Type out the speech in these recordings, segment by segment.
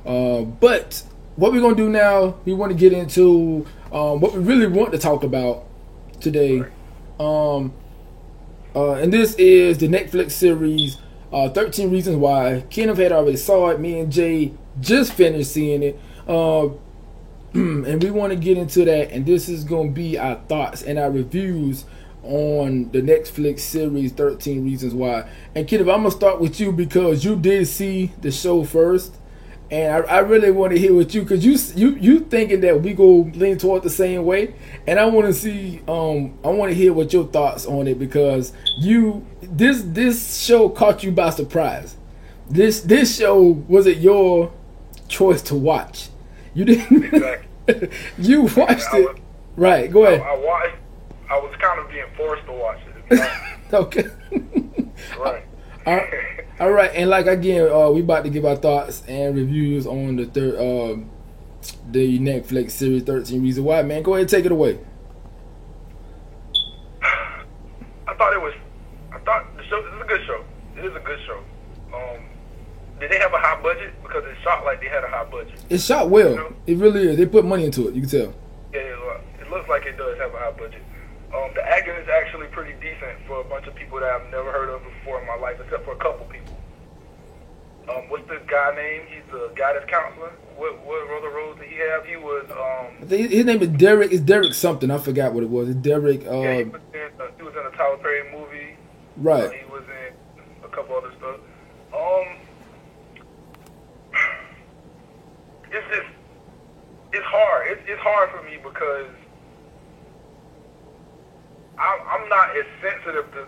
But what we're gonna do now, we want to get into what we really want to talk about today. Um, and this is the Netflix series 13 Reasons Why. Kenneth had already saw it. Me and Jay just finished seeing it. And we want to get into that. And this is going to be our thoughts and our reviews on the Netflix series 13 Reasons Why. And Kenneth, I'm going to start with you because you did see the show first. And I really want to hear what you, because you thinking that we go lean toward the same way, and I want to see, I want to hear what your thoughts on it, because this show caught you by surprise. This show wasn't your choice to watch. You didn't. Exactly. You watched it, right? Go ahead. I watched. I was kind of being forced to watch it. Okay. Right. All right, and like again, we about to give our thoughts and reviews on the the Netflix series 13 Reasons Why. Man, go ahead and take it away. I thought the show. This is a good show. It is a good show. Did they have a high budget? Because it shot like they had a high budget. It shot well. You know? It really is. They put money into it. You can tell. Yeah, it looks like it does have a high budget. The acting is actually pretty decent for a bunch of people that I've never heard of before in my life, except for a couple people. What's the guy name? He's the guidance counselor. What other roles did he have? He was. I think his name is Derek. It's Derek something. I forgot what it was. It's Derek. Yeah, he was in a Tyler Perry movie. Right. He was in a couple other stuff. It's hard. It's hard for me because I'm not as sensitive to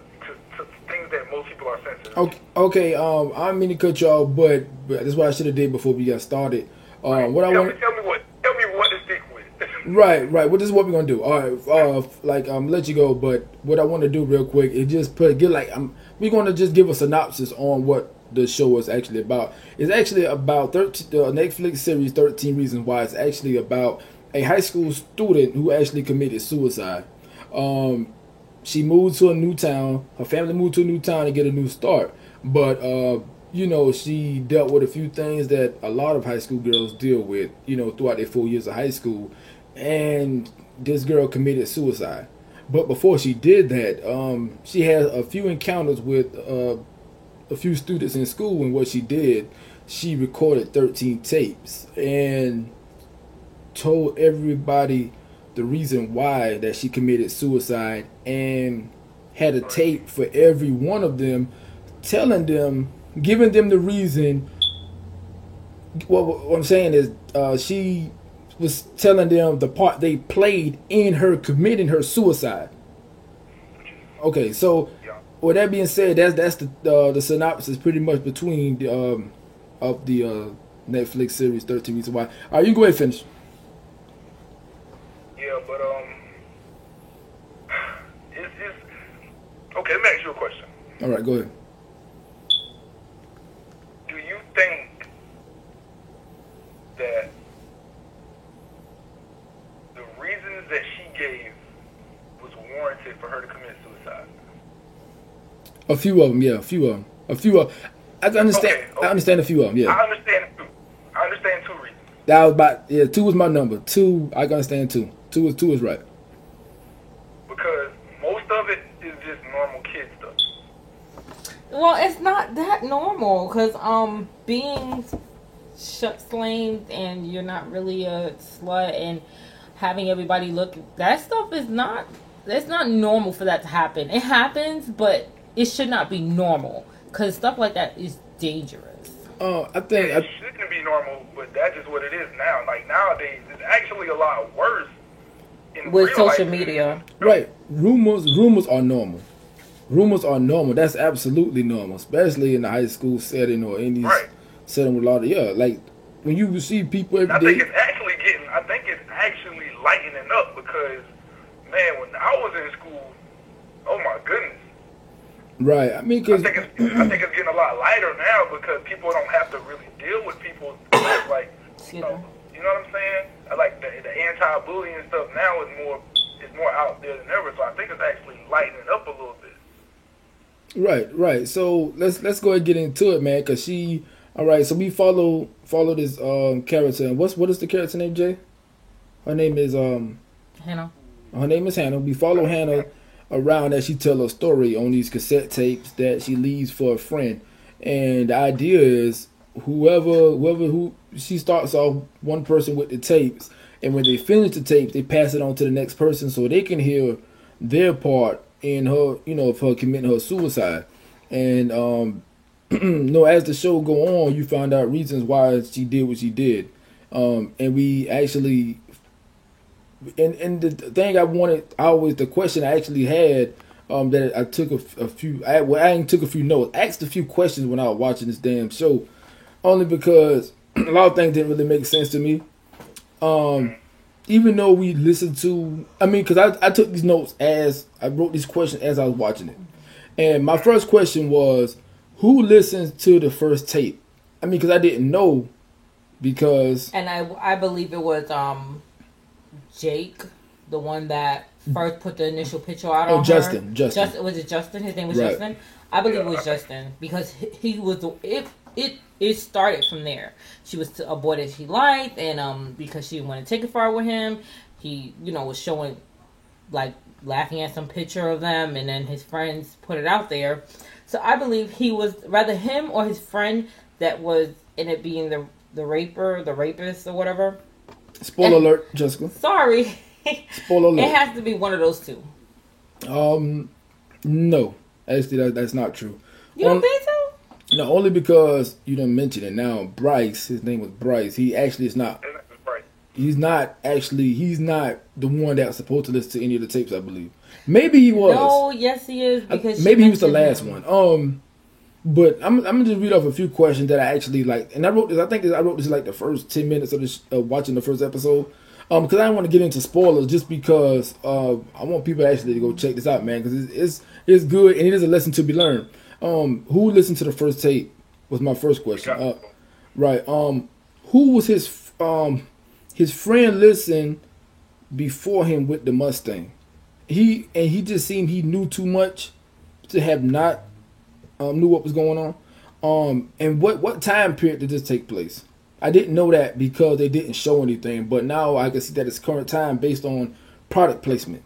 things that most people are sensitive to. Okay. I don't mean to cut you off, but that's what I should have did before we got started. Tell me what to stick with. Right. Well, this is what we're gonna do. All right. Let you go, but what I want to do real quick is just we're gonna just give a synopsis on what the show is actually about. It's actually about the Netflix series 13 Reasons Why. It's actually about a high school student who actually committed suicide. She moved to a new town. Her family moved to a new town to get a new start. But, she dealt with a few things that a lot of high school girls deal with, throughout their 4 years of high school. And this girl committed suicide. But before she did that, she had a few encounters with a few students in school. And what she did, she recorded 13 tapes and told everybody the reason why that she committed suicide, and had a tape for every one of them, giving them the reason. What I'm saying is, she was telling them the part they played in her committing her suicide. Okay, so with that being said, that's the synopsis pretty much between of the Netflix series 13 Reasons Why. All right, you go ahead and finish. Yeah, but it's okay. Let me ask you a question. All right, go ahead. Do you think that the reasons that she gave was warranted for her to commit suicide? A few of them, yeah. I understand. Okay. I understand a few of them, yeah. I understand two reasons. That was two was my number. Two, I can understand two. Two is right. Because most of it is just normal kid stuff. Well, it's not that normal because being slammed and you're not really a slut and having everybody look, that stuff is not. It's not normal for that to happen. It happens, but it should not be normal because stuff like that is dangerous. I think it shouldn't be normal, but that's just what it is now. Like nowadays, it's actually a lot worse with social media. Right. Rumors are normal. Rumors are normal. That's absolutely normal, especially in the high school setting or in these setting with a lot of like when you see people every day. I think it's actually lightening up because man, when I was in school, oh my goodness. Right. I mean, I think it's getting a lot lighter now because people don't have to really deal with people like you know what I'm saying? Like the anti-bullying stuff now is more out there than ever. So I think it's actually lightening up a little bit. Right. So let's go ahead and get into it, man. Because she All right, so we follow this character. And what is the character name, Jay? Her name is Hannah. Her name is Hannah. We follow Hannah around as she tell her story on these cassette tapes that she leaves for a friend. And the idea is who she starts off one person with the tapes, and when they finish the tapes, they pass it on to the next person so they can hear their part in her, of her committing her suicide. And as the show go on, you find out reasons why she did what she did. And we actually, and the thing the question I actually had, that I took a few, I took a few notes, asked a few questions when I was watching this damn show, only because a lot of things didn't really make sense to me. Even though we listened to, because I took these notes as I wrote these questions as I was watching it. And my first question was, who listens to the first tape? Because I didn't know, and I believe it was Jake, the one that first put the initial picture out on Justin. her. Justin. Was it Justin? His name was right. Justin? I believe it was Justin, because he was it started from there. She was a boy that she liked, and because she didn't want to take it far with him, he was showing, like, laughing at some picture of them, and then his friends put it out there. So I believe he was rather him or his friend that was in it being the rapist or whatever. Spoiler alert, Jessica. Sorry. Spoiler alert. It has to be one of those two. No. Actually, that's not true. You don't think so? No, only because you didn't mention it. Now, Bryce, his name was Bryce. He actually is not. He's not the one that's supposed to listen to any of the tapes, I believe. Maybe he was. No, yes he is, because maybe he was the last one. But I'm gonna just read off a few questions that I actually like, and I wrote this. I wrote this like the first 10 minutes of this, watching the first episode. Because I don't want to get into spoilers, just because I want people actually to go check this out, man. Because it's good and it is a lesson to be learned. Who listened to the first tape was my first question. Right. Who was his friend listened before him with the Mustang? He just seemed he knew too much to have not knew what was going on. And what time period did this take place? I didn't know that because they didn't show anything, but now I can see that it's current time based on product placement.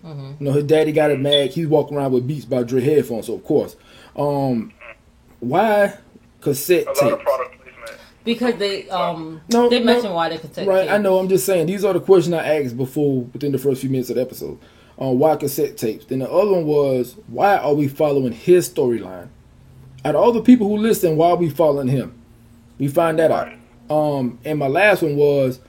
Mm-hmm. His daddy got a Mag. He's walking around with Beats by Dre headphones, so of course. Why cassette tapes? A lot of product placement. Because they mentioned why they cassette right, tapes. I know. I'm just saying these are the questions I asked within the first few minutes of the episode. Why cassette tapes? Then the other one was, why are we following his storyline? Out of all the people who listen, why are we following him? We find that out. And my last one was,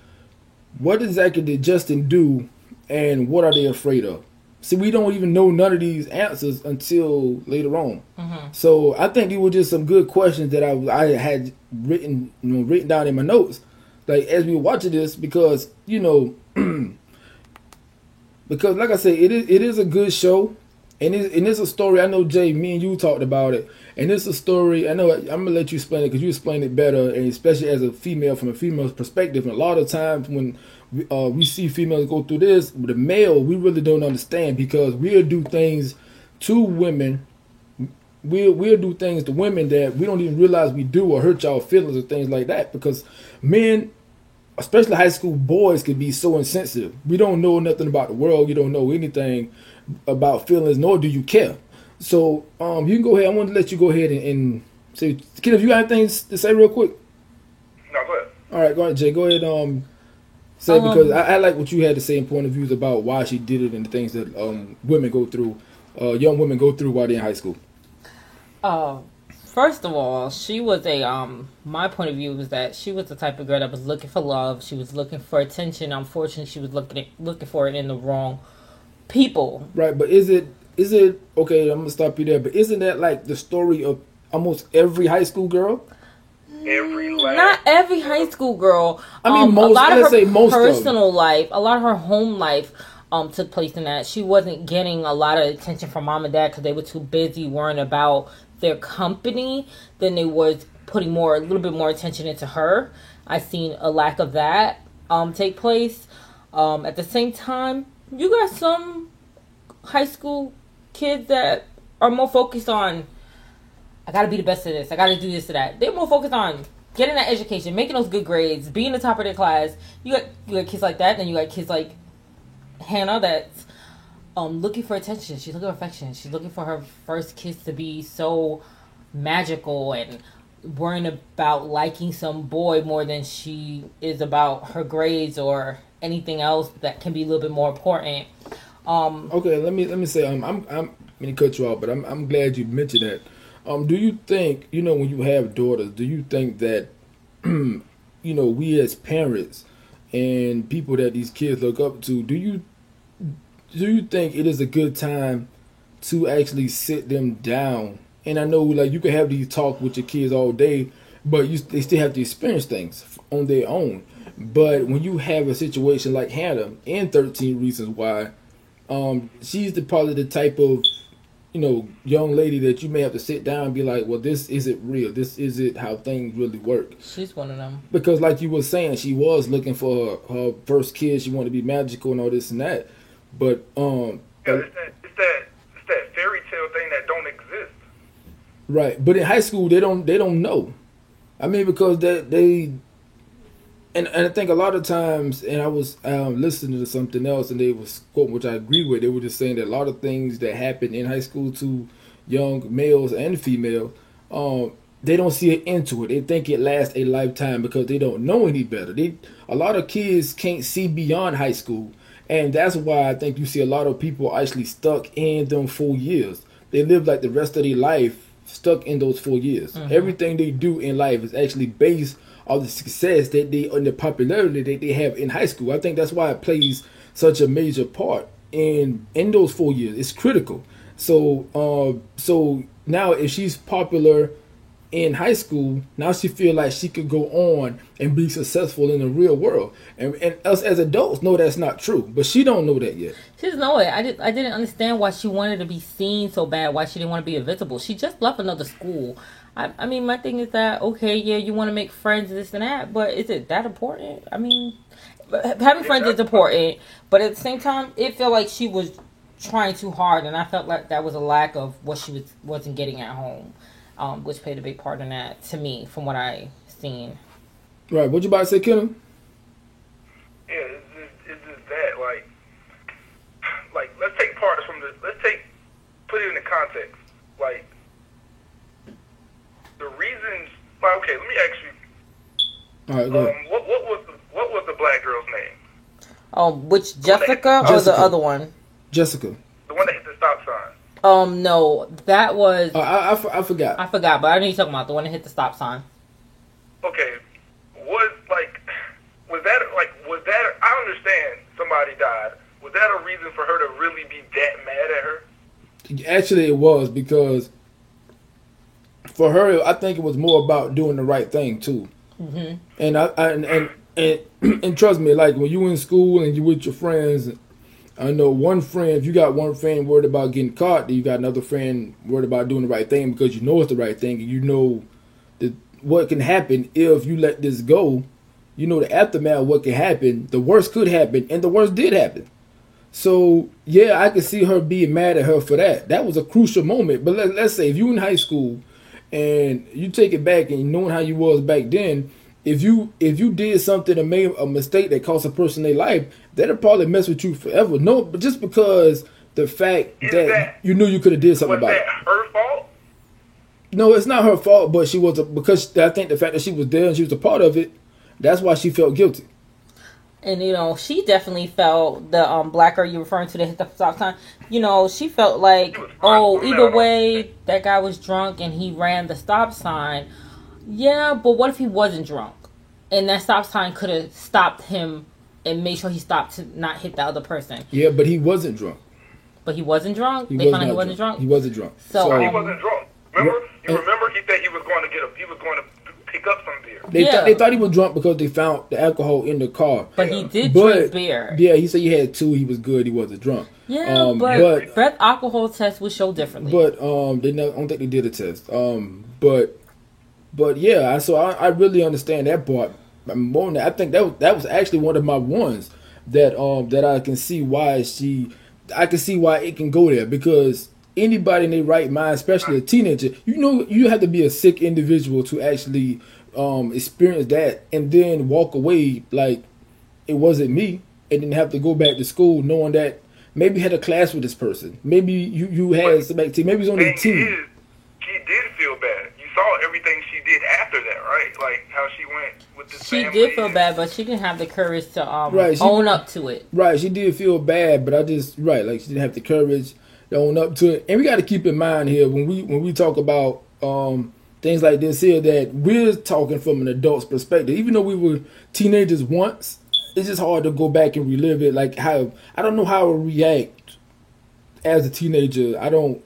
what exactly did Justin do, and what are they afraid of? See, we don't even know none of these answers until later on. Mm-hmm. So I think these were just some good questions that I had written down in my notes, like as we were watching this, because because like I said, it is a good show. And it's a story. I know, Jay, me and you talked about it. And it's a story. I know I'm going to let you explain it because you explain it better, and especially as a female, from a female's perspective. And a lot of times when we see females go through this, with a male, we really don't understand, because we'll do things to women. We'll do things to women that we don't even realize we do, or hurt y'all feelings or things like that, because men, especially high school boys, can be so insensitive. We don't know nothing about the world. You don't know anything about feelings, nor do you care. So you can go ahead. I want to let you go ahead and say, Kenneth, you got anything to say real quick? No, go ahead. All right, go ahead, Jay. Go ahead. Say, because I like what you had to say in point of views about why she did it and the things that women go through, young women go through while they're in high school. First of all, she was my point of view was that she was the type of girl that was looking for love. She was looking for attention. Unfortunately, she was looking for it in the wrong people. Right, but is it okay? I'm gonna stop you there. But isn't that like the story of almost every high school girl? Not every high school girl. I mean, most. A lot of her most personal life, a lot of her home life, took place in that. She wasn't getting a lot of attention from mom and dad because they were too busy worrying about their company than they was putting a little bit more attention into her. I seen a lack of that take place. At the same time, you got some high school kids that are more focused on I gotta be the best at this. I gotta do this or that. They're more focused on getting that education, making those good grades, being the top of their class. You got kids like that, and then you got kids like Hannah that's looking for attention. She's looking for affection. She's looking for her first kiss to be so magical and worrying about liking some boy more than she is about her grades or anything else that can be a little bit more important. Okay, let me say I'm going to cut you off, but I'm glad you mentioned that. Do you think, when you have daughters, do you think that we as parents and people that these kids look up to, do you think it is a good time to actually sit them down? And I know, like, you can have these talks with your kids all day, but they still have to experience things on their own. But when you have a situation like Hannah in 13 Reasons Why, she's probably the type of, young lady that you may have to sit down and be like, well, this isn't real. This isn't how things really work. She's one of them. Because like you were saying, she was looking for her first kid. She wanted to be magical and all this and that. But, it's that fairy tale thing that don't exist. Right, but in high school they don't know. I mean, because they and I think a lot of times, and I was listening to something else, and they was quoting, which I agree with. They were just saying that a lot of things that happen in high school to young males and female, they don't see an end to it. They think it lasts a lifetime because they don't know any better. A lot of kids can't see beyond high school, and that's why I think you see a lot of people actually stuck in them 4 years. They live like the rest of their life stuck in those 4 years. Mm-hmm. Everything they do in life is actually based on the success that they and the popularity that they have in high school. I think that's why it plays such a major part in those 4 years. It's critical. So now if she's popular in high school, now she feel like she could go on and be successful in the real world. And us as adults know that's not true, but she don't know that yet. She doesn't know it. I didn't understand why she wanted to be seen so bad, why she didn't want to be invisible. She just left another school. I mean, my thing is that, okay, yeah, you want to make friends, this and that, but is it that important? I mean, having friends is important, but at the same time, it felt like she was trying too hard, and I felt like that was a lack of what she wasn't getting at home. Which played a big part in that to me, from what I seen. Right. What you about to say, Kenan? Yeah, it's just that, like let's take parts from put it in the context, like the reasons. Okay, let me ask you. All right, go ahead. What was the black girl's name? Which Jessica or the other one? Jessica. The one that hit the stop sign. No, that was. I forgot. I forgot, but I know you're talking about the one that hit the stop sign. Okay, was that? I understand somebody died. Was that a reason for her to really be that mad at her? Actually, it was, because for her, I think it was more about doing the right thing too. Mm-hmm. And trust me, like when you in school and you with your friends. I know one friend, if you got one friend worried about getting caught, then you got another friend worried about doing the right thing because you know it's the right thing, and you know that what can happen if you let this go. You know the aftermath of what can happen. The worst could happen, and the worst did happen. So, yeah, I could see her being mad at her for that. That was a crucial moment. But let's say if you in high school and you take it back and knowing how you was back then, if you did something and made a mistake that cost a person their life, that'll probably mess with you forever. No, but just because the fact that you knew you could have did something about it. Was that her fault? No, it's not her fault, but because I think the fact that she was there and she was a part of it, that's why she felt guilty. And, she definitely felt the black girl you're referring to that hit the stop sign. She felt like, either way, that guy was drunk and he ran the stop sign. Yeah, but what if he wasn't drunk? And that stop sign could have stopped him and made sure he stopped to not hit the other person. Yeah, but he wasn't drunk. But he wasn't drunk? They found out he wasn't drunk? He wasn't drunk. So he wasn't drunk. Remember? Remember he said he was going to pick up some beer. They thought he was drunk because they found the alcohol in the car. But he did drink beer. Yeah, he said he had 2. He was good. He wasn't drunk. Yeah, but breath alcohol test would show differently. But I don't think they did a test. But yeah, so I really understand that part. More than that, I think that was actually one of my ones that I can see why it can go there, because anybody in their right mind, especially a teenager, you have to be a sick individual to actually experience that and then walk away like it wasn't me, and then have to go back to school knowing that maybe you had a class with this person, maybe you had some activity, maybe it was on the team. She did feel bad. You saw everything she did after that, right? Like how she went with this She family. did feel bad, but she didn't have the courage to own up to it. Right, she did feel bad, but like she didn't have the courage to own up to it. And we got to keep in mind here when we talk about things like this here that we're talking from an adult's perspective. Even though we were teenagers once, it's just hard to go back and relive it. Like how I don't know how I would react as a teenager. I can't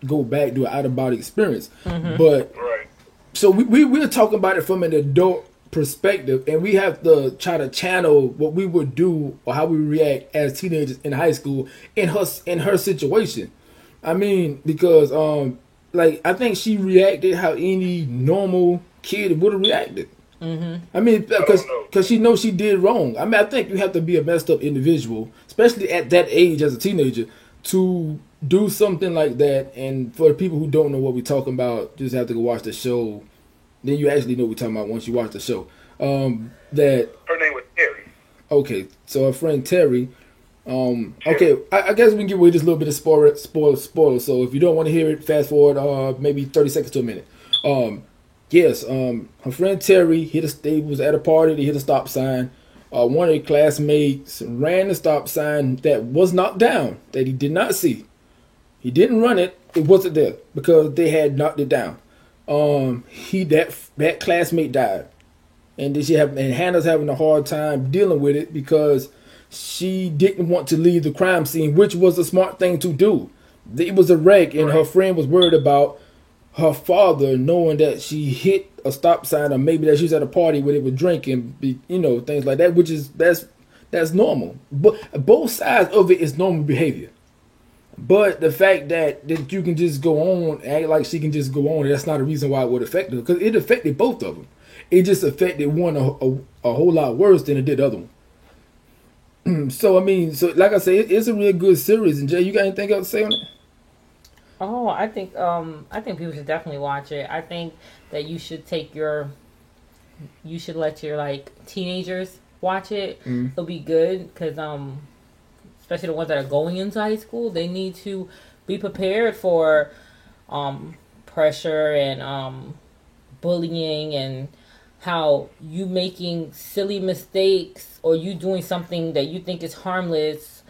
go back to an out of body experience. But Right. so we're talking about it from an adult perspective, and we have to try to channel what we would do or how we react as teenagers in high school in her situation. I mean, because I think she reacted how any normal kid would have reacted. I mean, because she knows she did wrong. I mean, I think you have to be a messed up individual, especially at that age as a teenager, to do something like that. And for the people who don't know what we're talking about, just have to go watch the show. Then you actually know what we're talking about once you watch the show. That Her name was Terry. okay, so her friend Terry. Okay, I guess we can give away just a little bit of spoiler. So if you don't want to hear it, fast forward maybe 30 seconds to a minute. Yes, her friend Terry they was at a party, they hit a stop sign. One of their classmates ran the stop sign that was knocked down, that he did not see. He didn't run it, it wasn't there, because they had knocked it down. That classmate died. And Hannah's having a hard time dealing with it because she didn't want to leave the crime scene, which was a smart thing to do. It was a wreck, and her friend was worried about her father knowing that she hit a stop sign, or maybe that she was at a party where they were drinking, things like that, which is that's normal. But both sides of it is normal behavior. But the fact that you can just go on, act like she can just go on, that's not a reason why it would affect her, because it affected both of them. It just affected one a whole lot worse than it did the other one. So like I say, it's a real good series. And Jay, you got anything else to say on it? Oh, I think people should definitely watch it. I think that you should let your teenagers watch it. It'll be good because especially the ones that are going into high school, they need to be prepared for pressure and bullying, and how you making silly mistakes or you doing something that you think is harmless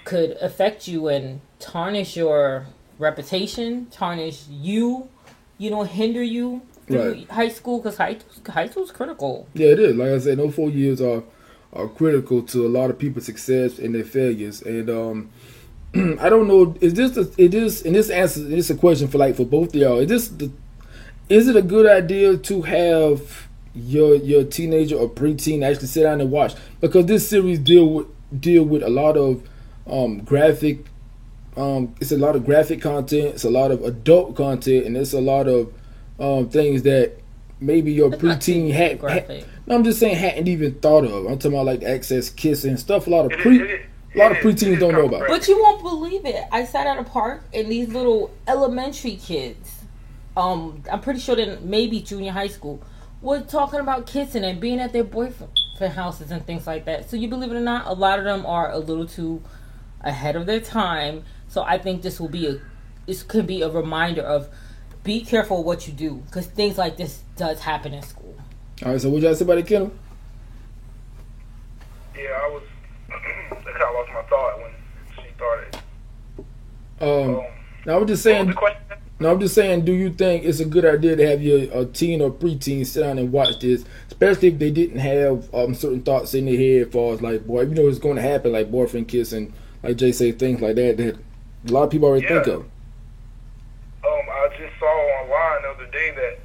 could affect you and tarnish your reputation, tarnish you, hinder you through high school, because high school's critical. Yeah, it is. Like I said, those 4 years are critical to a lot of people's success and their failures. And I don't know, is this a question for both of y'all. Is it a good idea to have your teenager or preteen actually sit down and watch? Because this series deal with a lot of graphic. It's a lot of graphic content. It's a lot of adult content, and it's a lot of things that maybe your preteen I'm just saying hadn't even thought of. I'm talking about access kissing stuff. A lot of preteens don't know about. But you won't believe it. I sat at a park and these little elementary kids, I'm pretty sure that maybe junior high school, were talking about kissing and being at their boyfriend houses and things like that. So you believe it or not, a lot of them are a little too ahead of their time. So I think this could be a reminder of be careful what you do, because things like this does happen in school. All right, so what y'all say about it, Kendall? Yeah, I kind of lost my thought when she started. Now I'm just saying. No, I'm just saying. Do you think it's a good idea to have your teen or preteen sit down and watch this, especially if they didn't have certain thoughts in their head, as far as it's going to happen, like boyfriend kissing, like Jay say, things like that a lot of people already think of. I just saw online the other day that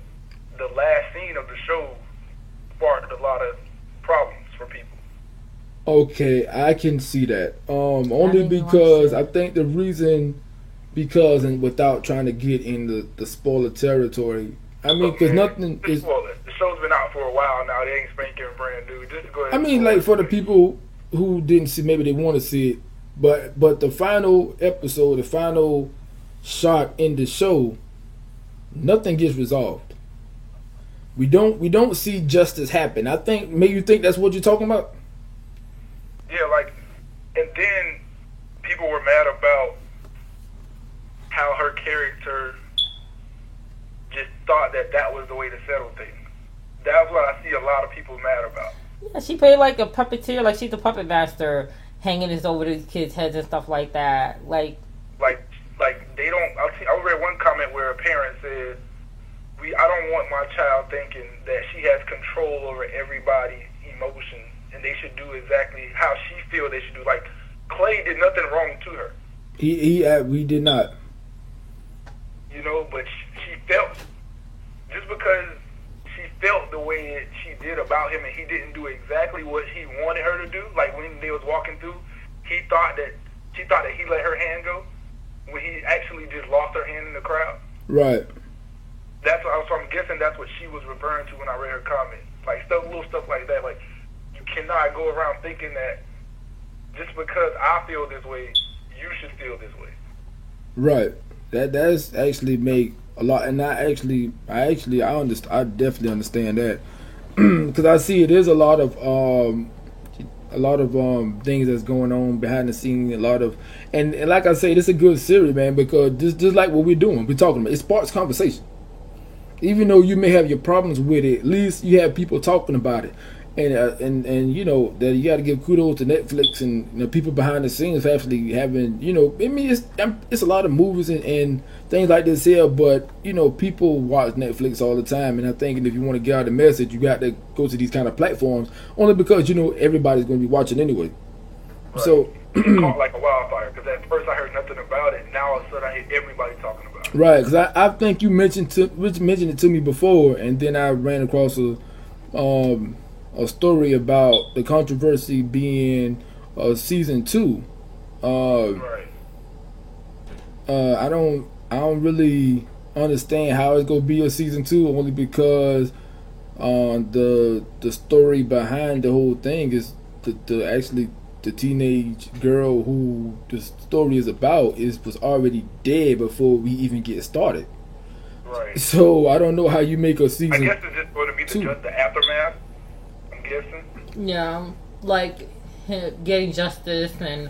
the last scene of the show sparked a lot of problems for people. Okay, I can see that. Only because I think the reason, and without trying to get in the spoiler territory, I mean, because nothing is. The show's been out for a while now. They ain't spanking brand new. Just go ahead. I mean, for the people who didn't see, maybe they want to see it. But the final episode, the final shot in the show, nothing gets resolved. We don't see justice happen. I think maybe you think that's what you're talking about. Yeah, like, and then people were mad about how her character just thought that was the way to settle things. That's what I see a lot of people mad about. Yeah, she played like a puppeteer, like she's a puppet master, hanging this over these kids' heads and stuff like that. Like they don't. I read one comment where a parent said, I don't want my child thinking that she has control over everybody's emotions and they should do exactly how she feels they should do. Like, Clay did nothing wrong to her. We did not. You know, but she felt, just because she felt the way that she did about him and he didn't do exactly what he wanted her to do, like when they was walking through, she thought that he let her hand go when he actually just lost her hand in the crowd. Right. So I'm guessing that's what she was referring to when I read her comment. Like, little stuff like that. Like, you cannot go around thinking that just because I feel this way, you should feel this way. Right. That's actually make a lot, and I definitely understand that because I see it is a lot of things that's going on behind the scenes. A lot of and like I say, this is a good series, man, because just like what we're doing, we're talking about, it sparks conversation. Even though you may have your problems with it, at least you have people talking about it, and you know that you got to give kudos to Netflix and the people behind the scenes for actually having, you know, I mean it's a lot of movies and things like this here, but you know people watch Netflix all the time, and I think if you want to get out the message, you got to go to these kind of platforms only because you know everybody's going to be watching anyway. Right. So it's caught like a wildfire because at first I heard nothing about it. Now all of a sudden I hear everybody talking about it. Right, because I think you mentioned it to me before, and then I ran across a story about the controversy being season 2. Right. I don't really understand how it's gonna be a season 2, only because the story behind the whole thing is the teenage girl who the story is about was already dead before we even get started. Right. So I don't know how you make a season. I guess it's just going to be the aftermath. I'm guessing. Yeah, like getting justice and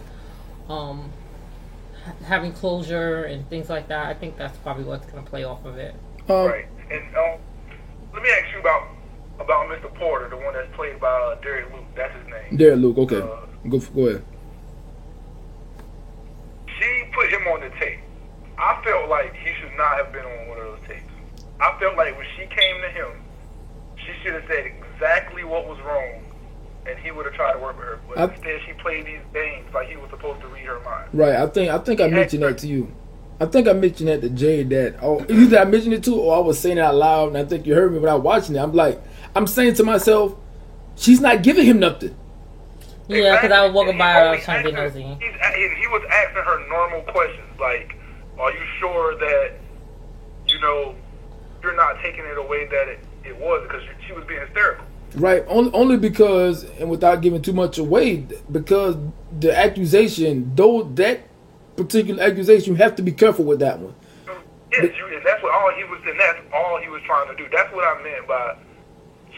having closure and things like that. I think that's probably what's going to play off of it. Right. And let me ask you about Mr. Porter, the one that's played by Derek Luke. That's his name. Derek Luke. Okay. Go ahead. She put him on the tape. I felt like he should not have been on one of those tapes. I felt like when she came to him, she should have said exactly what was wrong, and he would have tried to work with her. But instead, she played these games like he was supposed to read her mind. Right. I think I mentioned that to you. I think I mentioned that to Jay. Either I mentioned it to, or I was saying it out loud, and I think you heard me without watching it. I'm saying to myself, she's not giving him nothing. Yeah, because I was walking by her, I was trying to be nosy. He was asking her normal questions, like, are you sure that, you know, you're not taking it away that it was, because she was being hysterical. Right, only because, and without giving too much away, because the accusation, though that particular accusation, you have to be careful with that one. Yes, and that's all he was trying to do. That's what I meant by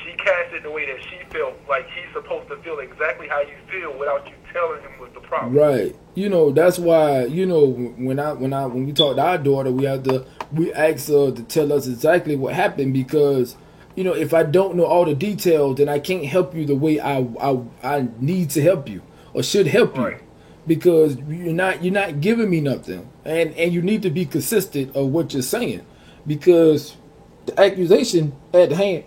she cast it the way that she felt, like he's supposed to feel exactly how you feel without you telling him what's the problem. Right. You know, that's why, you know, when we talk to our daughter, we ask her to tell us exactly what happened, because, you know, if I don't know all the details, then I can't help you the way I need to help you or should help you. Right. Because you're not giving me nothing. And you need to be consistent of what you're saying, because the accusation at hand,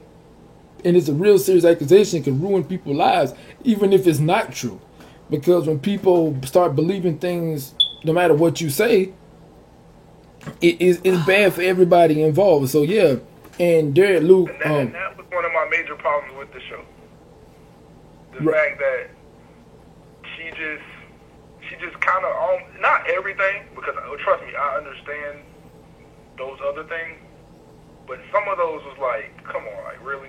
and it's a real serious accusation, can ruin people's lives, even if it's not true. Because when people start believing things, no matter what you say, it's bad for everybody involved. So yeah, and Derek Luke. And that was one of my major problems with the show. The fact that she just kind of, not everything, because trust me, I understand those other things, but some of those was like, come on, like really.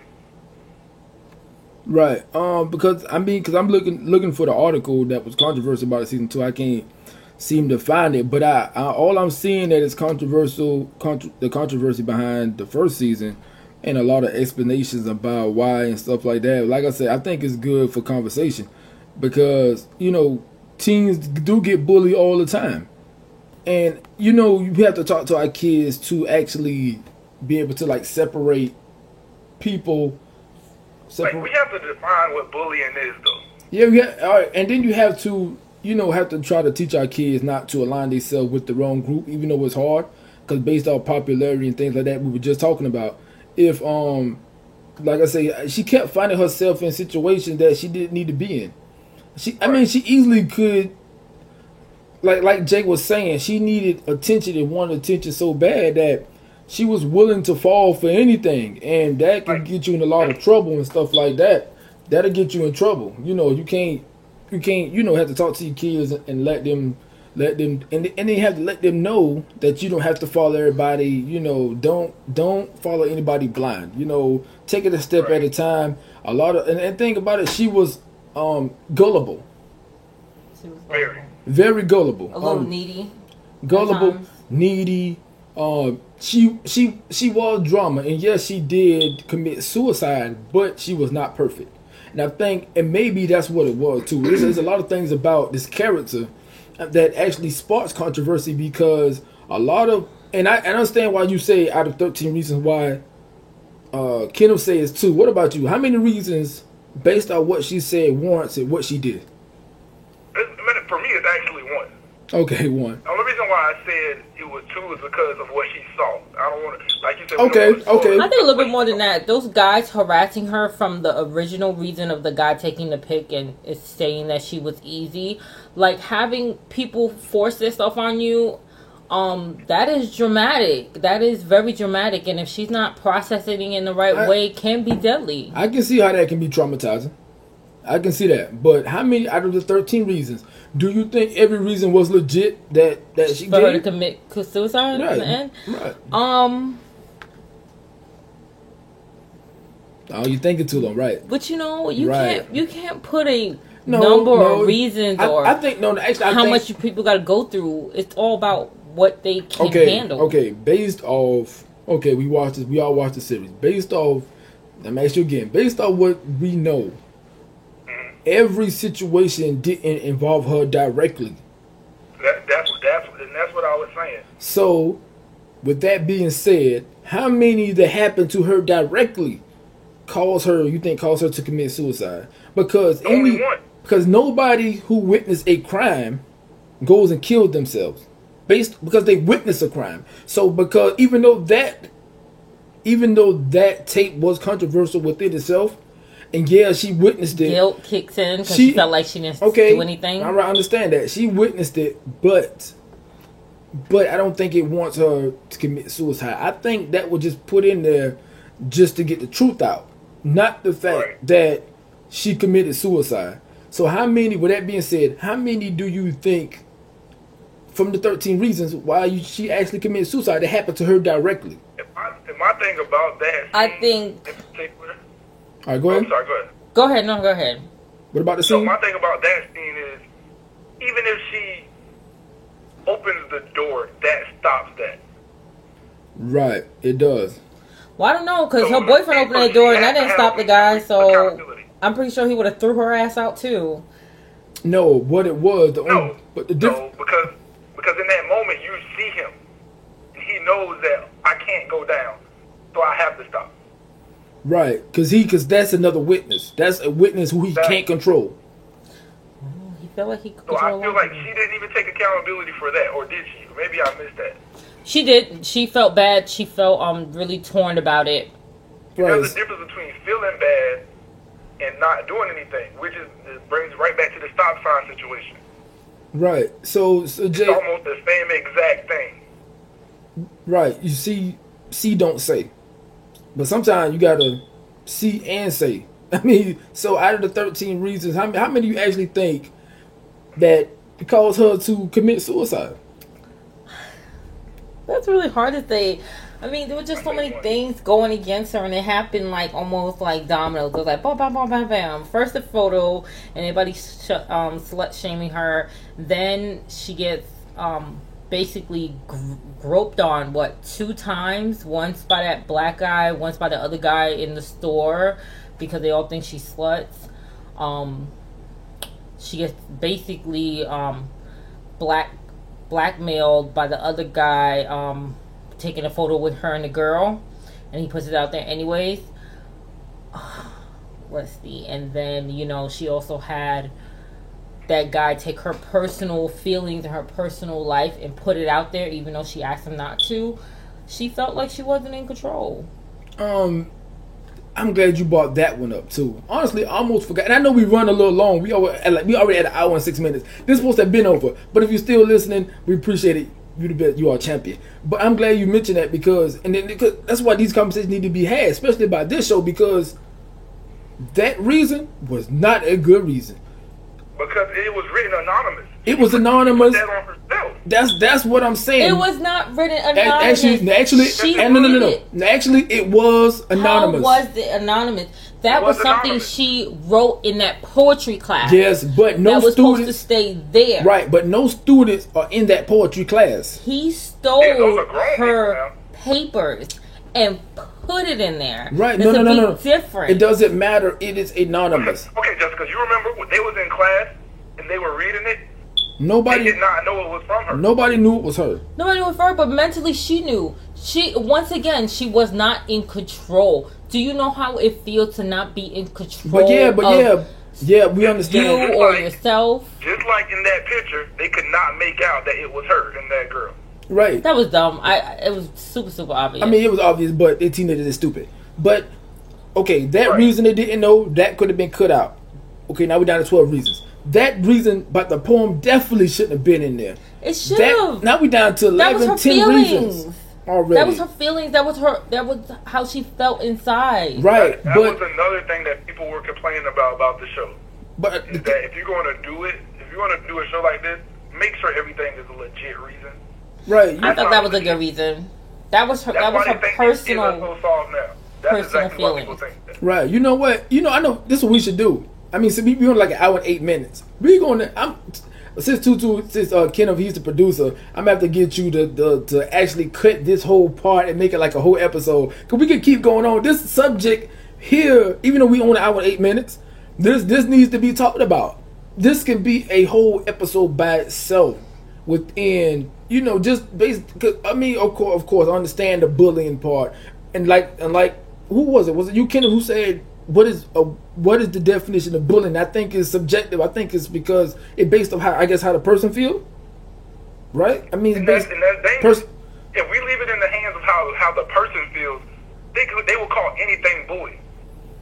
Right. Because because I'm looking for the article that was controversial about season 2. I can't seem to find it, but I all I'm seeing that is controversial. The controversy behind the first season, and a lot of explanations about why and stuff like that. Like I said, I think it's good for conversation because teens do get bullied all the time, and you have to talk to our kids to actually be able to like separate people. Like, we have to define what bullying is, though. Yeah, all right, and then you have to, have to try to teach our kids not to align themselves with the wrong group, even though it's hard, because based off popularity and things like that, we were just talking about. If, like I say, she kept finding herself in situations that she didn't need to be in. I mean, she easily could, like Jake was saying, she needed attention and wanted attention so bad that she was willing to fall for anything, and that can get you in a lot of trouble and stuff like that. That'll get you in trouble. You can't, have to talk to your kids and let them, and then have to let them know that you don't have to follow everybody. Don't follow anybody blind. Take it a step at a time. A lot of, and think about it, she was gullible. She was gullible. Very gullible. A little needy. Gullible, needy. She was drama, and yes, she did commit suicide, but she was not perfect. And I think, and maybe that's what it was too. There's a lot of things about this character that actually sparks controversy because a lot of, and I understand why you say out of 13 reasons why. Kenneth says 2. What about you? How many reasons, based on what she said, warrants it what she did? For me, it's actually 1. Okay, 1. The only reason why I said it was 2 is because of what she saw. I don't want to, like you said. Okay. I think a little bit more than that. Those guys harassing her from the original reason of the guy taking the pic and is saying that she was easy, like having people force this stuff on you. That is dramatic. That is very dramatic, and if she's not processing it in the right way, it can be deadly. I can see how that can be traumatizing. I can see that. But how many out of the 13 reasons do you think every reason was legit that she for gave? her to commit suicide Right. in the end? Right. Oh, you're thinking too long, right? But you Right. can't put a number of reasons or I think actually how much people got to go through. It's all about what they can handle. Okay, based off we watched this, we all watched the series. Based off, let me ask you again, based off what we know, every situation didn't involve her directly. That's what I was saying. So, with that being said, how many that happened to her directly caused her to commit suicide? Because Only 1. Because nobody who witnessed a crime goes and kills themselves because they witnessed a crime. So because even though that tape was controversial within itself, and yeah, she witnessed it. Guilt kicks in because she felt like she didn't do anything. I understand that she witnessed it, but I don't think it wants her to commit suicide. I think that was just put in there just to get the truth out, not the fact that she committed suicide. So how many? With that being said, how many do you think, from the 13 reasons why she actually committed suicide, that happened to her directly? My thing about that, I think. in particular. All right, go ahead. I'm sorry, go ahead. Go ahead. No, go ahead. What about the So scene? my thing about that scene is, even if she opens the door, that stops that. Right, it does. Well, I don't know because So her boyfriend opened the door and that didn't stop the guy. So accountability. I'm pretty sure he would have threw her ass out too. No, what it was No, because in that moment you see him, and he knows that I can't go down, so I have to stop. Right, because that's another witness. That's a witness who he can't control. He felt like he could So I control feel like everything. she didn't even take accountability for that, or did she? Maybe I missed that. She did. She felt bad. She felt really torn about it. Right. There's a difference between feeling bad and not doing anything, which it brings right back to the stop sign situation. Right. So It's Jay. almost the same exact thing. Right. You see, don't say. But sometimes you gotta see and say. I mean, so out of the 13 reasons, how many do you actually think that caused her to commit suicide? That's really hard to say. I mean, there were just so many things going against her, and it happened like almost like dominoes. It was like bam, bam, bam, bam, bam. First the photo, and everybody slut shaming her. Then she gets basically groped on 2 times? Once by that black guy, once by the other guy in the store, because they all think she's sluts. She gets basically blackmailed by the other guy, taking a photo with her and the girl, and he puts it out there anyways. And then, you know, she also had that guy take her personal feelings and her personal life and put it out there, even though she asked him not to. She felt like she wasn't in control. I'm glad you brought that one up too. Honestly, I almost forgot. And I know we run a little long. We already at 1 hour and 6 minutes. This is supposed to have been over. But if you're still listening, we appreciate it. You are a champion. But I'm glad you mentioned that because that's why these conversations need to be had, especially about this show, because that reason was not a good reason. Because it was written anonymous. It was anonymous. That on herself. That's what I'm saying. It was not written anonymous. Actually, it was anonymous. How was it anonymous? That was something anonymous. She wrote in that poetry class. Yes, but no that was students supposed to stay there. Right, but no students are in that poetry class. He stole her papers and put it in there. Right, no. Different. It doesn't matter. It is anonymous. Okay, Jessica, you remember when they was in class and they were reading it? Nobody did not know it was from her. Nobody knew it was her. Nobody knew it was her, but mentally she knew. She was not in control. Do you know how it feels to not be in control? Yeah, we understand. You or yourself. Just like in that picture, they could not make out that it was her and that girl. Right. That was dumb. It was super, super obvious. I mean, it was obvious, but the teenagers are stupid. But okay, that reason they didn't know, that could have been cut out. Okay, now we're down to 12 reasons. That reason, but the poem definitely shouldn't have been in there. It should have. Now we're down to 11, 10 reasons already. That was her feelings. That was how she felt inside. Right. That was another thing that people were complaining about the show. But is that if you're going to do it, if you're going to do a show like this, make sure everything is a legit reason. Right. I thought that was a good reason. That was her. That was her personal. Personal feelings. Right. You know what? I know this is what we should do. I mean, so we on like 1 hour and 8 minutes. We're going to. Since Kenneth, he's the producer, I'm gonna have to get you to actually cut this whole part and make it like a whole episode. Cause we can keep going on this subject here, even though we on 1 hour and 8 minutes. This needs to be talked about. This can be a whole episode by itself. Within, just based. Cause, I mean, of course, I understand the bullying part, and like, who was it? Was it you, Kenneth, who said? What is the definition of bullying? I think it's subjective. I think it's because it's based on how the person feels, right? I mean, and that's dangerous. If we leave it in the hands of how the person feels, they will call anything bullying.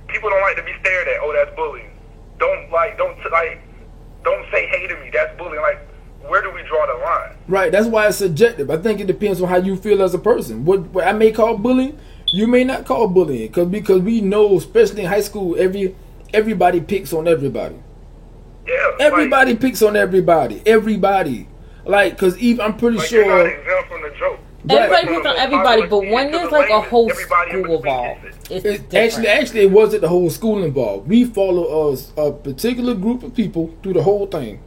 People don't like to be stared at. Oh, that's bullying. Don't say hey to me. That's bullying. Like, where do we draw the line? Right. That's why it's subjective. I think it depends on how you feel as a person. What I may call bullying, you may not call bullying, because we know, especially in high school, everybody picks on everybody. Yeah, everybody picks on everybody. Everybody, because even I'm pretty sure. You're not exempt from the joke. Everybody picks on everybody, but when there's like a whole school involved, it's actually it wasn't the whole school involved. We follow a particular group of people through the whole thing.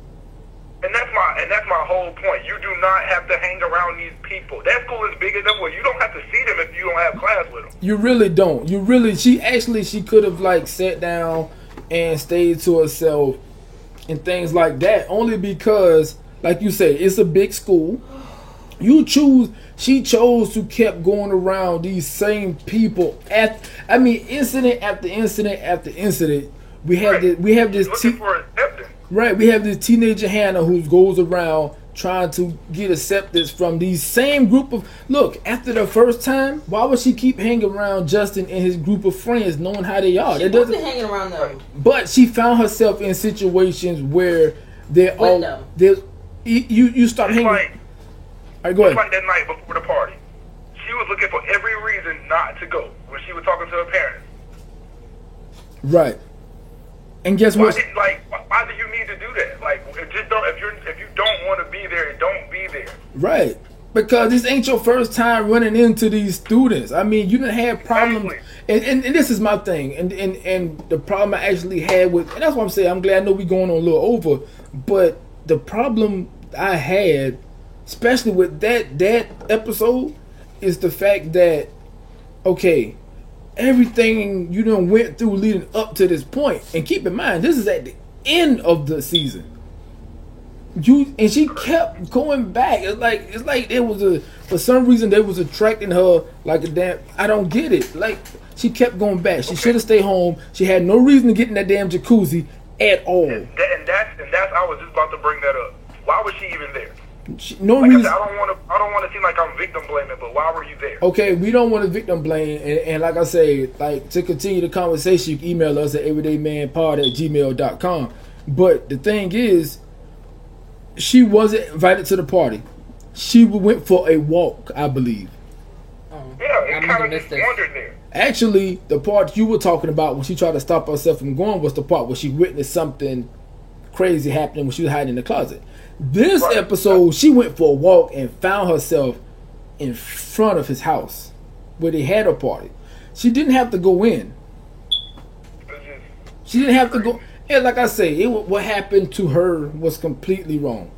And that's my whole point. You do not have to hang around these people. That school is big enough where you don't have to see them if you don't have class with them. You really don't. She could have sat down and stayed to herself and things like that. Only because, like you say, it's a big school. She chose to keep going around these same people. Incident after incident after incident. We have this. Looking for acceptance. Right, we have this teenager Hannah who goes around trying to get acceptance from these same group of. Look, after the first time, why would she keep hanging around Justin and his group of friends, knowing how they are? She wasn't hanging around them. But she found herself in situations where they're all. You start hanging. All right, go ahead. Like that night before the party, she was looking for every reason not to go when she was talking to her parents. Right. And guess what? Why do you need to do that? If you don't want to be there, don't be there. Right. Because this ain't your first time running into these students. I mean, you done had problems, and this is my thing, and the problem I actually had with, and that's what I'm saying. I'm glad I know we going on a little over, but the problem I had, especially with that episode, is the fact that, okay, everything you done went through leading up to this point, and keep in mind, this is at the end of the season. And she kept going back. It's like it was for some reason they was attracting her like a damn. I don't get it. Like she kept going back. She should have stayed home. She had no reason to get in that damn jacuzzi at all. And that's I was just about to bring that up. Why was she even there? No reason. I don't want to seem like I'm victim blaming, but why were you there? Okay, we don't want to victim blame, and like I say, like to continue the conversation, you can email us at everydaymanpod@gmail.com. But the thing is, she wasn't invited to the party. She went for a walk, I believe. Yeah, it kind of just wandered there. Actually, the part you were talking about when she tried to stop herself from going was the part where she witnessed something crazy happening when she was hiding in the closet. This episode, she went for a walk and found herself in front of his house where they had a party. She didn't have to go in. She didn't have to go. And like I say, what happened to her was completely wrong.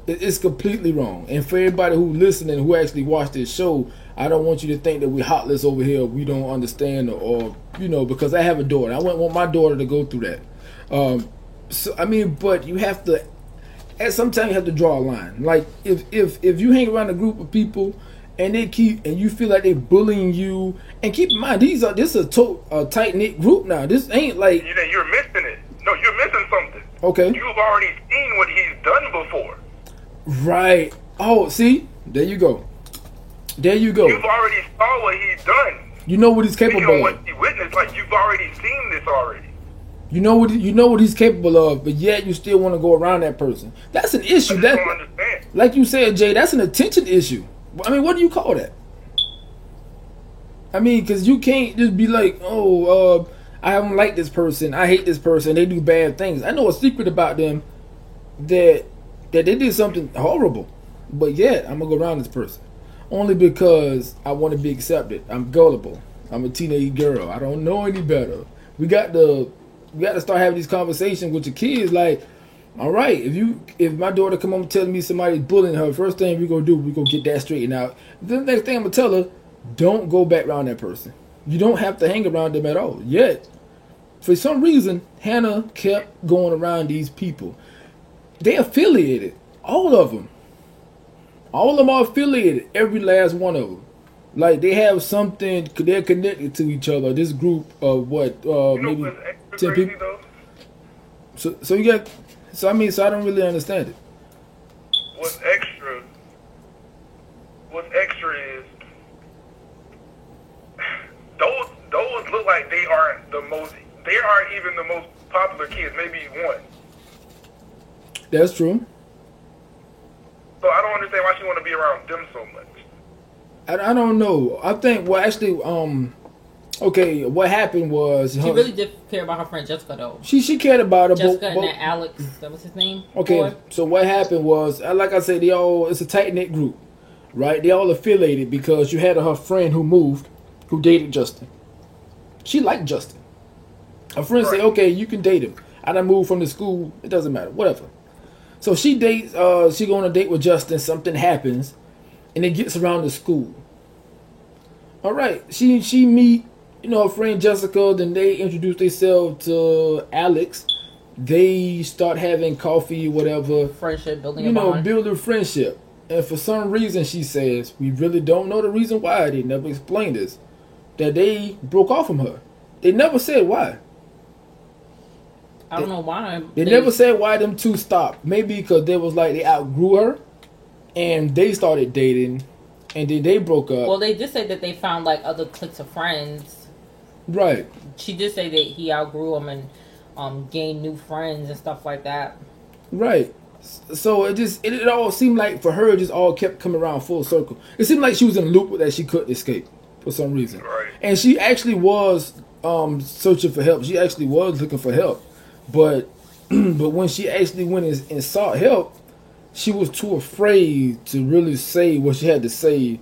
It's completely wrong. And for everybody who listening, who actually watched this show, I don't want you to think that we're heartless over here. We don't understand, or because I have a daughter. I wouldn't want my daughter to go through that. So I mean, but you have to. At some time, you have to draw a line. Like if you hang around a group of people and you feel like they're bullying you, and keep in mind this is a tight knit group now. This ain't like you're missing it. No, you're missing something. Okay. You've already seen what he's done before. Right. Oh, see? There you go. There you go. You've already saw what he's done. You know what he's capable of. What he witnessed, like you've already seen this already. You know what he's capable of, but yet you still want to go around that person. That's an issue. I don't understand. Like you said, Jay, that's an attention issue. I mean, what do you call that? I mean, because you can't just be like, I don't like this person. I hate this person. They do bad things. I know a secret about them that they did something horrible, but yet I'm gonna go around this person only because I want to be accepted. I'm gullible. I'm a teenage girl. I don't know any better. We got to start having these conversations with your kids. Like, all right, if my daughter come home telling me somebody's bullying her, first thing we gonna do, we gonna get that straightened out. Then the next thing I'm gonna tell her, don't go back around that person. You don't have to hang around them at all. Yet, for some reason, Hannah kept going around these people. They affiliated. All of them. All of them are affiliated. Every last one of them. Like, they have something, they're connected to each other. This group of maybe 10 people. Though? So you got, so I don't really understand it. What's extra is, those look like they aren't even the most popular kids, maybe one. That's true. So I don't understand why she want to be around them so much. I don't know. I think, well, actually, okay, what happened was... She really did care about her friend Jessica, though. She cared about her. Jessica and that Alex, that was his name? Okay, so what happened was, like I said, it's a tight-knit group, right? They all affiliated because you had her friend who moved, who dated Justin. She liked Justin. Her friend said, okay, you can date him. I done moved from the school. It doesn't matter. Whatever. So she dates, she go on a date with Justin. Something happens, and it gets around the school. All right. She meet, her friend Jessica. Then they introduce themselves to Alex. They start having coffee, whatever. Friendship, building a bond. Building friendship. And for some reason, she says, we really don't know the reason why. They never explained this. That they broke off from her. They never said why. I don't know why. They never said why them two stopped. Maybe because they was like they outgrew her, and they started dating, and then they broke up. Well, they did say that they found like other cliques of friends. Right. She did say that he outgrew them and gained new friends and stuff like that. Right. So it all seemed like for her, it just all kept coming around full circle. It seemed like she was in a loop that she couldn't escape for some reason. Right. And she actually was searching for help. She actually was looking for help. But when she actually went and sought help, she was too afraid to really say what she had to say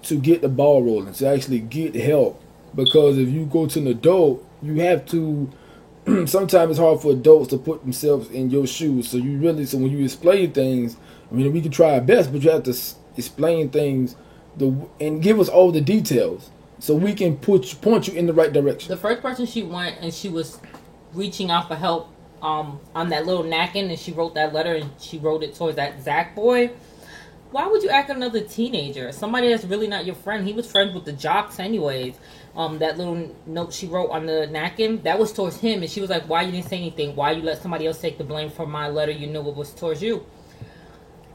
to get the ball rolling, to actually get help. Because if you go to an adult, you have to. Sometimes it's hard for adults to put themselves in your shoes. So when you explain things, I mean, we can try our best, but you have to explain things and give us all the details so we can point you in the right direction. The first person she went and she was reaching out for help on that little napkin, and she wrote that letter and she wrote it towards that Zach boy. Why would you ask another teenager? Somebody that's really not your friend. He was friends with the jocks anyways. That little note she wrote on the napkin, that was towards him. And she was like, why you didn't say anything? Why you let somebody else take the blame for my letter? You knew it was towards you.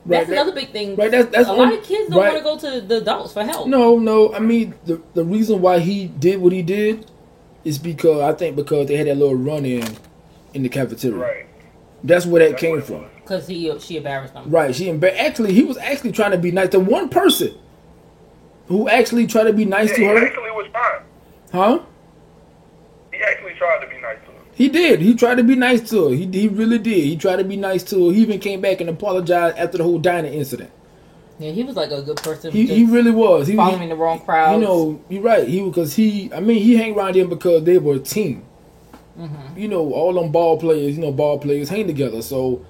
That's another big thing. Right, that's a lot of kids don't want to go to the adults for help. No. I mean, the reason why he did what he did is because they had that little run-in in the cafeteria. Right. That's where that came from. Because she embarrassed him. Right. He was actually trying to be nice to one person who actually tried to be nice to her. He actually was fine. Huh? He actually tried to be nice to her. He did. He tried to be nice to her. He really did. He tried to be nice to her. He even came back and apologized after the whole diner incident. Yeah, he was like a good person. He really was. He following the wrong crowd. You're right. He hang around them because they were a team. Mm-hmm. All them ball players hang together. So,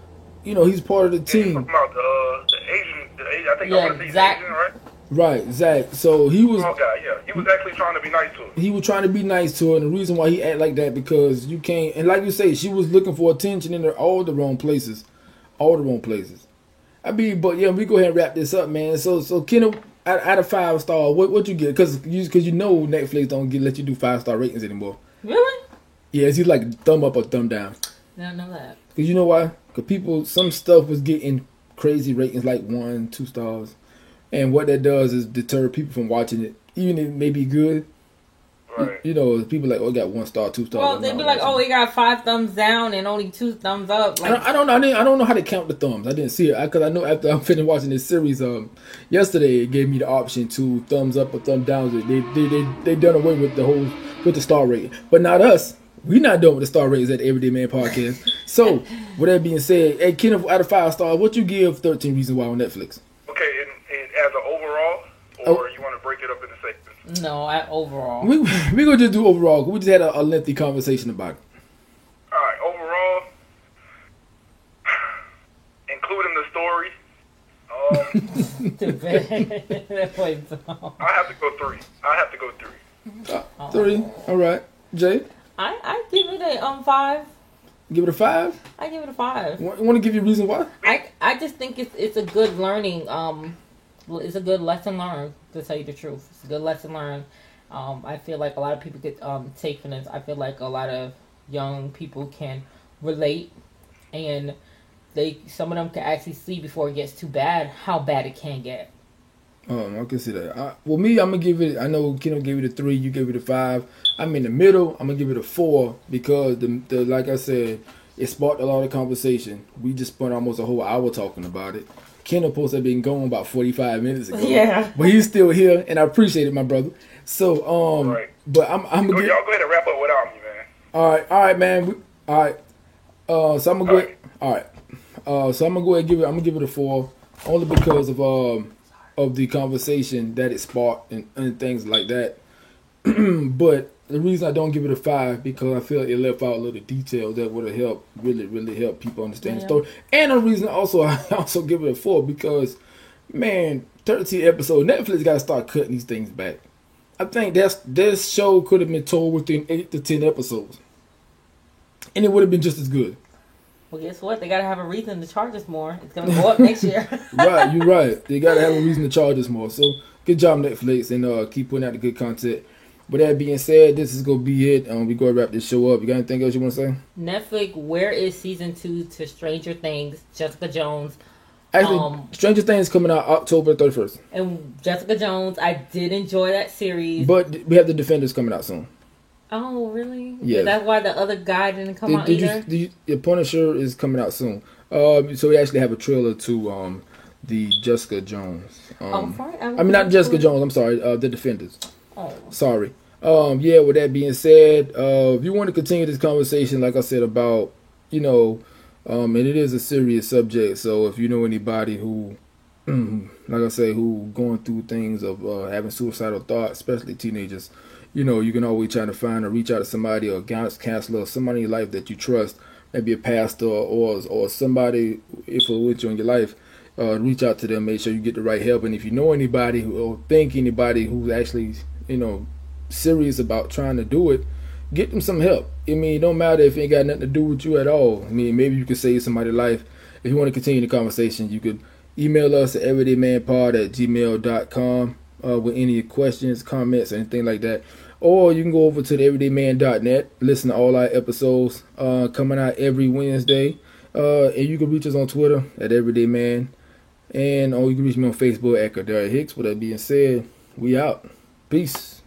he's part of the team. Talking about the Asian, I think I want to say Zach. Asian, right? Right, Zach. So he was. Oh God, yeah. He was actually trying to be nice to her. He was trying to be nice to her, and the reason why he act like that because you can't. And like you say, she was looking for attention in all the wrong places. I mean, but yeah, we go ahead and wrap this up, man. So Kenneth, out of 5 star, what you get? Because Netflix don't let you do 5-star ratings anymore. Really? Yeah, it's either like thumb up or thumb down. I don't know that. Because you know why? Because some stuff was getting crazy ratings like 1, 2 stars. And what that does is deter people from watching it. Even if it may be good. Right. People like, it got 1 star, 2 stars. Well, they'd be like, it got 5 thumbs down and only 2 thumbs up. Like, I don't know how to count the thumbs. I didn't see it. Because I know after I'm finished watching this series, yesterday it gave me the option to thumbs up or thumbs down. They done away with the star rating. But not us. We not done with the star ratings at the Everyday Man Podcast. So, with that being said, hey, Kenneth, out of 5 stars, what you give 13 Reasons Why on Netflix? Okay, and as an overall, or you want to break it up into segments? No, overall. We gonna just do overall. We just had a lengthy conversation about it. All right, overall, including the story, I have to go 3. 3. All right, Jay. I give it a 5. Give it a 5. I give it a 5. Want to give you a reason why? I just think it's a good learning. It's a good lesson learned, to tell you the truth. It's a good lesson learned. I feel like a lot of people get take from this. I feel like a lot of young people can relate, and some of them can actually see before it gets too bad how bad it can get. I can see that. I'm gonna give it. I know Keno gave it a 3. You gave it a 5. I'm in the middle. I'm gonna give it a 4 because the like I said, it sparked a lot of conversation. We just spent almost a whole hour talking about it. Keno supposed to have been gone about 45 minutes ago. Yeah, but he's still here, and I appreciate it, my brother. So right. But I'm gonna y'all go ahead and wrap up without me, man. All right, man. All right. So I'm gonna go. All right. So I'm gonna go ahead and give it. I'm gonna give it a 4, only because of the conversation that it sparked and things like that. But the reason I don't give it a 5 because I feel it left out a little detail that would have helped really help people understand the story. And the reason I also give it a 4 because, man, 13 episodes. Netflix got to start cutting these things back. I think this show could have been told within 8 to 10 episodes, and it would have been just as good. Well, guess what? They gotta have a reason to charge us more. It's gonna go up next year. Right, you're right. They gotta have a reason to charge us more. So good job, Netflix, and keep putting out the good content. With that being said, this is gonna be it. We gonna wrap this show up. You got anything else you want to say? Netflix, where is season 2 to Stranger Things? Jessica Jones. Actually, Stranger Things coming out October 31st. And Jessica Jones, I did enjoy that series. But we have the Defenders coming out soon. Oh, really? Yeah. That's why the other guy didn't come out either? The Punisher is coming out soon. So we actually have a trailer to the Jessica Jones. Not Jessica Jones. I'm sorry. The Defenders. Oh. Sorry. Yeah, with that being said, if you want to continue this conversation, like I said, about, And it is a serious subject. So if you know anybody who, like I say, who going through things of having suicidal thoughts, especially teenagers, you know, you can always try to find or reach out to somebody, or a guidance counselor, or somebody in your life that you trust, maybe a pastor or somebody influential in your life. Reach out to them, make sure you get the right help. And if you know anybody or think anybody who's actually, you know, serious about trying to do it, get them some help. I mean, it don't matter if it ain't got nothing to do with you at all. I mean, maybe you could save somebody's life. If you want to continue the conversation, you could email us at everydaymanpod@gmail.com with any questions, comments, or anything like that. Or you can go over to the everydayman.net, listen to all our episodes coming out every Wednesday. And you can reach us on Twitter at everydayman. And or you can reach me on Facebook at Kadari Hicks. With that being said, we out. Peace.